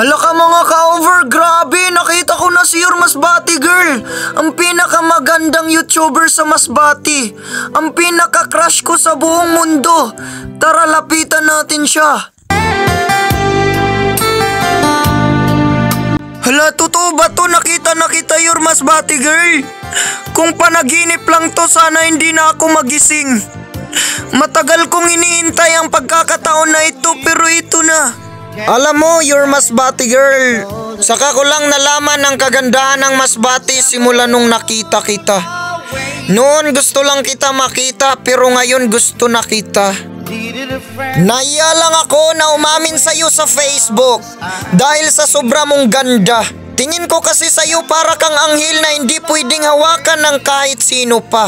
Hala ka mga ka-over, grabe! Nakita ko na si Your Masbate Girl! Ang pinakamagandang YouTuber sa Masbate! Ang pinaka-crush ko sa buong mundo! Tara, lapitan natin siya! Hala, totoo ba to? Nakita na kita, Your Masbate Girl! Kung panaginip lang to, sana hindi na ako magising! Matagal kong iniintay ang pagkakataon na ito, pero ito na! Alam mo, Your Masbate Girl, saka ko lang nalaman ang kagandahan ng Masbate simula nung nakita kita. Noon gusto lang kita makita, pero ngayon gusto na kita. Naiya lang ako na umamin sa'yo sa Facebook dahil sa sobra mong ganda. Tingin ko kasi sa'yo para kang anghel na hindi pwedeng hawakan ng kahit sino pa.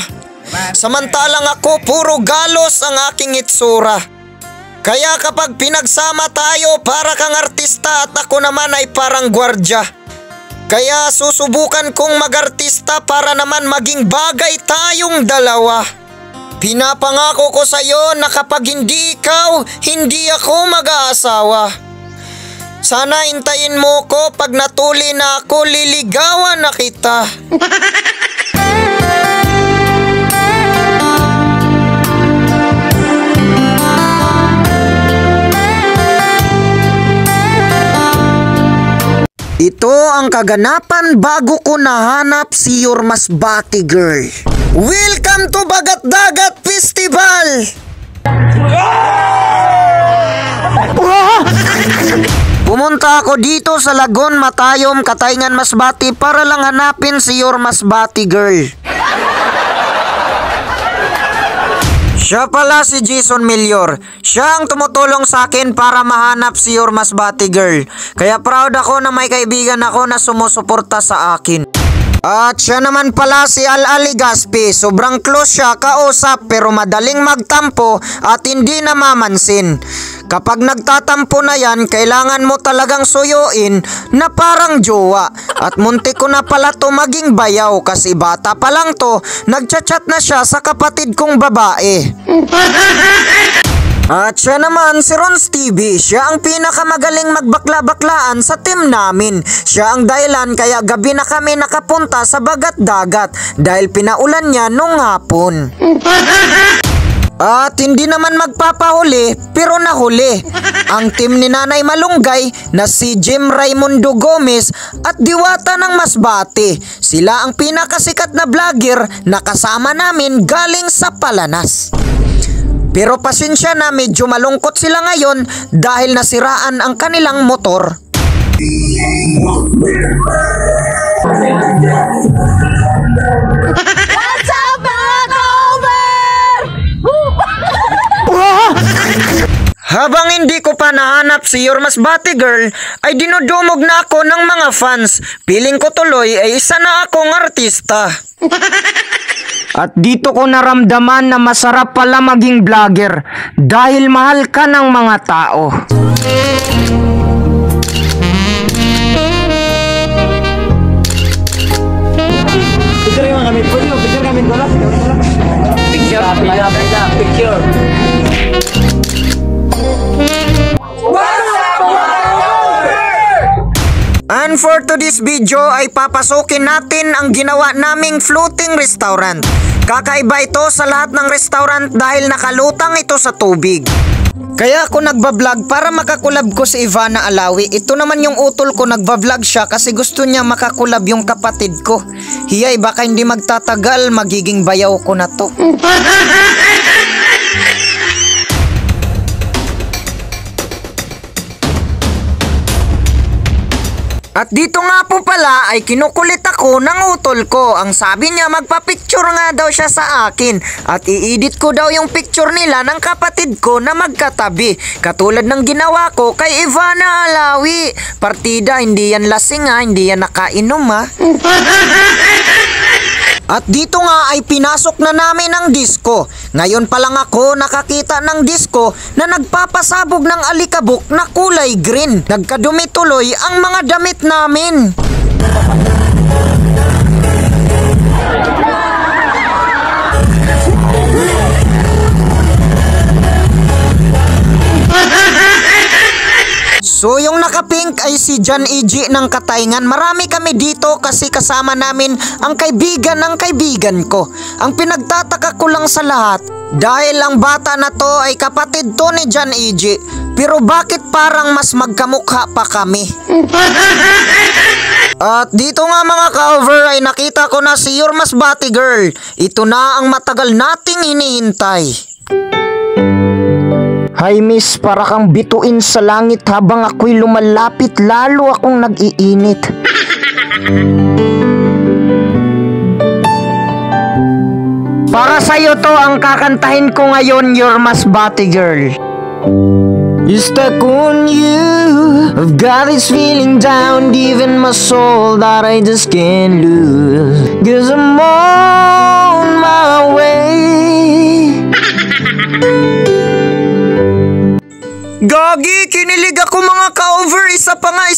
Samantalang ako, puro galos ang aking itsura. Kaya kapag pinagsama tayo, para kang artista at ako naman ay parang gwardya. Kaya susubukan kong mag-artista para naman maging bagay tayong dalawa. Pinapangako ko sa'yo na kapag hindi ikaw, hindi ako mag-aasawa. Sana hintayin mo ko, pag natuli na ako, liligawan na kita. Ito ang kaganapan bago ko nahanap si Your Masbate Girl. Welcome to Bagat Dagat Festival! Pumunta ako dito sa Lagon, Matayom, Katayngan, Masbate para lang hanapin si Your Masbate Girl. Siya pala si Jason Melior. Siya ang tumutulong sa akin para mahanap si Your Masbate Girl. Kaya proud ako na may kaibigan ako na sumusuporta sa akin. At siya naman pala si Al Ligaspi. Sobrang close siya kausap pero madaling magtampo at hindi namamansin. Kapag nagtatampo na yan, kailangan mo talagang suyuin na parang jowa. At muntik ko na pala to maging bayaw kasi bata pa lang to, nagchat-chat na siya sa kapatid kong babae. At siya naman si Ron's TV. Siya ang pinakamagaling magbakla-baklaan sa team namin. Siya ang dahilan kaya gabi na kami nakapunta sa Bagat Dagat dahil pinaulan niya nung hapon. At hindi naman magpapahuli pero nahuli ang team ni Nanay Malunggay na si Jim Raimundo Gomez at Diwata ng Masbate. Sila ang pinakasikat na vlogger na kasama namin galing sa Palanas. Pero pasensya na, medyo malungkot sila ngayon dahil nasiraan ang kanilang motor. What's up mga ka-over? Habang hindi ko pa nahanap si Your Masbate Girl, ay dinudumog na ako ng mga fans. Piling ko tuloy ay isa na akong artista. At dito ko naramdaman na masarap pala maging vlogger dahil mahal ka ng mga tao. Picture. And for today's video ay papasukin natin ang ginawa naming floating restaurant. Kakaiba ito sa lahat ng restaurant dahil nakalutang ito sa tubig. Kaya ako nagbablog para makakulab ko si Ivana Alawi. Ito naman yung utol ko, nagbablog siya kasi gusto niya makakulab yung kapatid ko. Hiyay, baka hindi magtatagal, magiging bayaw ko na to. At dito nga po pala ay kinukulit ako ng utol ko. Ang sabi niya magpa-picture nga daw siya sa akin. At i-edit ko daw yung picture nila ng kapatid ko na magkatabi. Katulad ng ginawa ko kay Ivana Alawi. Partida, hindi yan lasing ha, hindi yan nakainom ha. At dito nga ay pinasok na namin ang disco. Ngayon pa lang ako nakakita ng disco na nagpapasabog ng alikabok na kulay green. Nagkadumi tuloy ang mga damit namin. So yung naka-pink ay si John E.G. ng Katayngan. Marami kami dito kasi kasama namin ang kaibigan ng kaibigan ko. Ang pinagtataka ko lang sa lahat, dahil ang bata na to ay kapatid to ni John E.G. Pero bakit parang mas magkamukha pa kami? At dito nga mga ka-over ay nakita ko na si Yormas Bati Girl. Ito na ang matagal nating hinihintay. Hi miss, para kang bituin sa langit habang ako'y lumalapit, lalo akong nag-iinit. Para sa'yo to ang kakantahin ko ngayon, Yormas Bati Girl. Stuck on you, I've got this feeling down deep in my soul that I just can't lose. 'Cause I'm on my way. Gagi, kinilig ako mga ka-over. Isa pa nga.